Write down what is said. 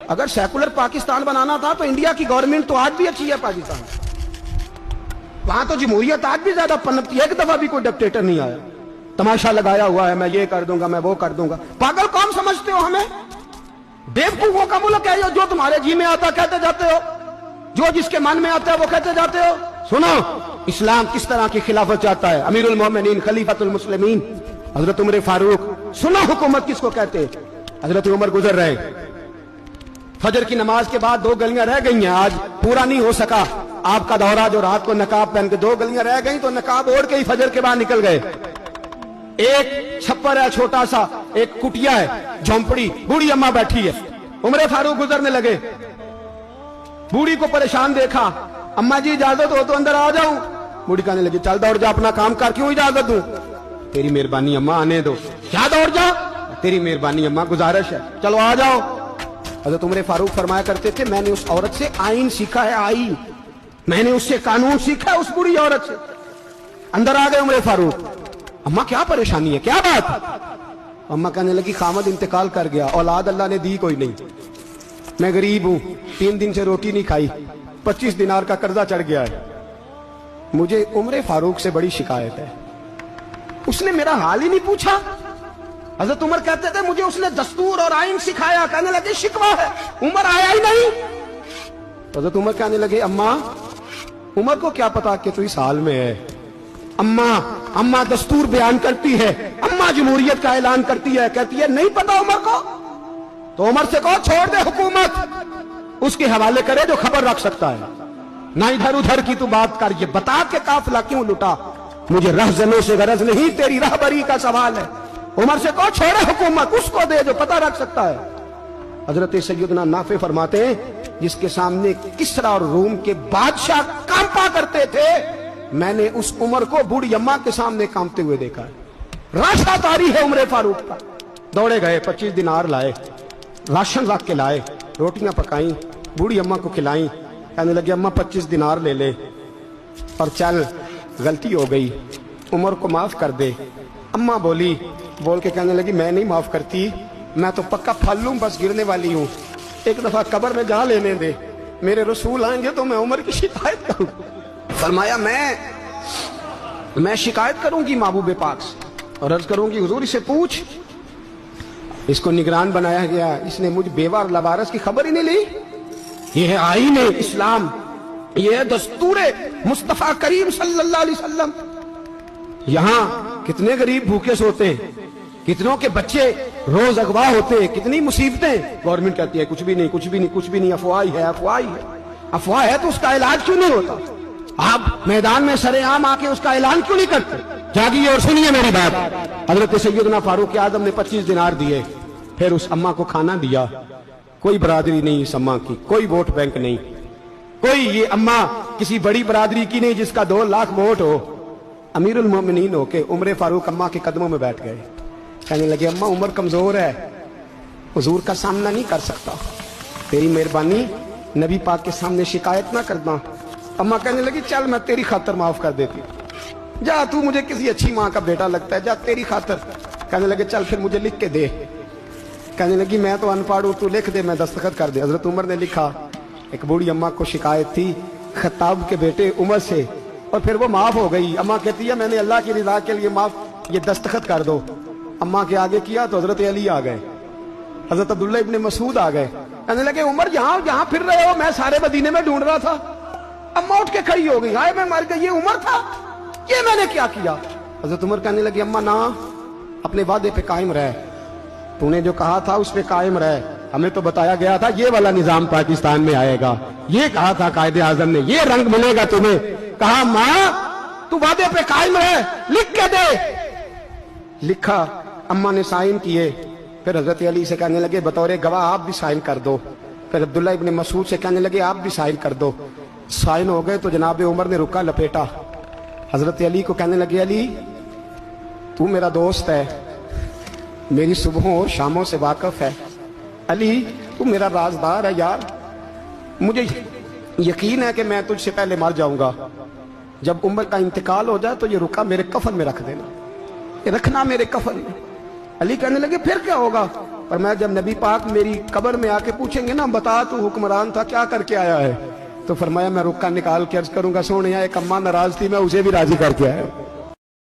اگر سیکولر پاکستان بنانا تھا تو انڈیا کی گورنمنٹ تو آج بھی اچھی ہے پاکستان، وہاں تو جمہوریت آج بھی زیادہ پنپتی ہے، ایک دفعہ بھی کوئی ڈکٹیٹر نہیں آیا، تماشا لگایا ہوا ہے میں یہ کر دوں گا میں وہ کر دوں گا۔ پاگل کون سمجھتے ہو ہمیں؟ بیوقوفوں کا ملک ہے جو تمہارے جی میں آتا کہتے جاتے ہو، جو جس کے من میں آتا ہے وہ کہتے جاتے ہو۔ سنو اسلام کس طرح کی خلافت چاہتا ہے، امیر المومنین خلیفۃ المسلمین حضرت عمر فاروق۔ سنو حکومت کس کو کہتے ہیں، حضرت عمر گزر رہے، فجر کی نماز کے بعد 2 گلیاں رہ گئی ہیں، آج پورا نہیں ہو سکا آپ کا دورہ، جو رات کو نقاب پہن کے 2 گلیاں رہ گئیں تو نقاب اوڑھ کے ہی فجر کے بعد نکل گئے۔ ایک چھپر ہے چھوٹا سا، ایک کٹیا ہے جھونپڑی، بوڑھی اماں بیٹھی ہے، عمر فاروق گزرنے لگے، بوڑھی کو پریشان دیکھا، اماں جی اجازت ہو تو اندر آ جاؤں؟ بوڑھی کہنے لگی چل دوڑ جا اپنا کام کر، کیوں اجازت دوں؟ تیری مہربانی اماں آنے دو۔ کیا دوڑ جا؟ تیری مہربانی اماں گزارش ہے، چلو آ جاؤ۔ حضرت عمر فاروق فرمایا کرتے تھے میں نے اس عورت سے آئین سیکھا ہے، آئین، میں نے اس سے قانون سیکھا ہے، اس بوڑھی عورت سے۔ اندر آ گئے عمر فاروق، اماں کیا پریشانی ہے، کیا بات؟ اماں کہنے لگی خامد انتقال کر گیا، اولاد اللہ نے دی کوئی نہیں، میں غریب ہوں، 3 دن سے روٹی نہیں کھائی، 25 دینار کا قرضہ چڑھ گیا ہے، مجھے عمر فاروق سے بڑی شکایت ہے، اس نے میرا حال ہی نہیں پوچھا۔ حضرت عمر کہتے تھے مجھے اس نے دستور اور آئین سکھایا، کہنے لگے شکوہ ہے، عمر آیا ہی نہیں۔ حضرت عمر کہنے لگے اماں، عمر کو کیا پتا کہ تو اس حال میں ہے، اماں دستور بیان کرتی ہے، اماں جمہوریت کا اعلان کرتی ہے، کہتی ہے نہیں پتا عمر کو، تو عمر سے کہو چھوڑ دے حکومت، اس کے حوالے کرے جو خبر رکھ سکتا ہے، نہ ادھر ادھر کی تو بات کر، یہ بتا کہ قافلہ کیوں لٹا، مجھے رہزنوں سے غرض نہیں، تیری رہبری کا سوال ہے، عمر سے کہو چھوڑے حکومت، اس کو دے جو پتہ رکھ سکتا ہے۔ حضرت سیدنا نافع فرماتے ہیں جس کے سامنے کسریٰ اور روم کے بادشاہ کانپا کرتے تھے، میں نے اس عمر کو بوڑھی اماں کے سامنے کانپتے ہوئے دیکھا ہے۔ راشا طاری ہے عمر فاروق کا، دوڑے گئے 25 دینار لائے، راشن رکھ کے لائے، روٹیاں پکائیں، بوڑھی اماں کو کھلائیں، کہنے لگے اماں 25 دینار لے لے اور چل، غلطی ہو گئی، عمر کو معاف کر دے۔ اماں بول کے کہنے لگی میں نہیں معاف کرتی، میں تو پکا پھل لوں، بس گرنے والی ہوں، ایک دفعہ قبر میں جا لینے دے، میرے رسول آئیں گے تو میں عمر کی شکایت کروں۔ فرمایا میں شکایت کروں گی محبوب پاک سے اور عرض کروں گی حضور اسے پوچھ، اس کو نگران بنایا گیا، اس نے مجھ بیوہ اور لوارث کی خبر ہی نہیں لی۔ یہ ہے آئین اسلام، یہ ہے دستور مصطفیٰ کریم صلی اللہ علیہ وسلم۔ یہاں کتنے غریب بھوکے سوتے ہیں، کتنوں کے بچے روز اغوا ہوتے ہیں، کتنی مصیبتیں، گورنمنٹ کہتی ہے کچھ بھی نہیں کچھ بھی نہیں کچھ بھی نہیں، افواہ ہے افواہ ہے، افواہ ہے تو اس کا علاج کیوں نہیں ہوتا؟ آپ میدان میں سرے عام آ کے اس کا اعلان کیوں نہیں کرتے؟ جاگیے اور سنیے میری بات۔ حضرت سیدنا فاروق اعظم نے 25 دینار دیے، پھر اس اماں کو کھانا دیا، کوئی برادری نہیں اس اماں کی، کوئی ووٹ بینک نہیں، کوئی یہ اماں کسی بڑی برادری کی نہیں جس کا 2 لاکھ ووٹ ہو۔ امیر المومنین ہو کے عمر فاروق اماں کے قدموں میں بیٹھ گئے، کہنے لگے اماں عمر کمزور ہے، حضور کا سامنا نہیں کر سکتا، تیری مہربانی نبی پاک کے سامنے شکایت نہ کرنا۔ اماں کہنے لگی چل میں تیری خاطر معاف کر دیتی، جا تو مجھے کسی اچھی ماں کا بیٹا لگتا ہے، جا تیری خاطر۔ کہنے لگے چل پھر مجھے لکھ کے دے، کہنے لگی میں تو ان پڑھ ہوں، تو لکھ دے میں دستخط کر دے۔ حضرت عمر نے لکھا، ایک بوڑھی اماں کو شکایت تھی خطاب کے بیٹے عمر سے، اور پھر وہ معاف ہو گئی۔ اماں کہتی ہے میں نے اللہ کی رضا کے لیے معاف، یہ دستخط کر دو۔ اماں کے آگے کیا تو حضرت علی آ گئے، حضرت عبداللہ ابن مسعود آ گئے، کہنے لگے عمر جہاں پھر رہے ہو، میں سارے مدینے میں ڈھونڈ رہا تھا۔ اماں اٹھ کے کھڑی ہو گئی، ہائے میں مر گئی، یہ عمر تھا، یہ میں نے کیا کیا؟ حضرت عمر کہنے لگے اماں نہ، اپنے وعدے پہ قائم رہ، تو نے جو کہا تھا اس پہ قائم رہ، ہمیں تو بتایا گیا تھا یہ والا نظام پاکستان میں آئے گا، یہ کہا تھا قائد اعظم نے، یہ رنگ ملے گا تمہیں۔ کہا ماں تو وعدے پہ قائم رہ، لکھ کے دے۔ لکھا، اماں نے سائن کیے، پھر حضرت علی سے کہنے لگے بطور گواہ آپ بھی سائن کر دو، پھر عبداللہ ابن مسعود سے کہنے لگے آپ بھی سائن کر دو۔ سائن ہو گئے تو جناب عمر نے رکا لپیٹا، حضرت علی کو کہنے لگے علی تو میرا دوست ہے، میری صبحوں اور شاموں سے واقف ہے، علی تو میرا رازدار ہے یار، مجھے یقین ہے کہ میں تجھ سے پہلے مر جاؤں گا، جب عمر کا انتقال ہو جائے تو یہ رکا میرے کفن میں رکھ دینا، یہ رکھنا میرے کفن میں۔ علی کہنے لگے پھر کیا ہوگا؟ پر میں جب نبی پاک میری قبر میں آ کے پوچھیں گے نا بتا تو حکمران تھا کیا کر کے آیا ہے، تو فرمایا میں رکا نکال کے عرض کروں گا سونے ایک اماں ناراض تھی میں اسے بھی راضی کر کے آیا.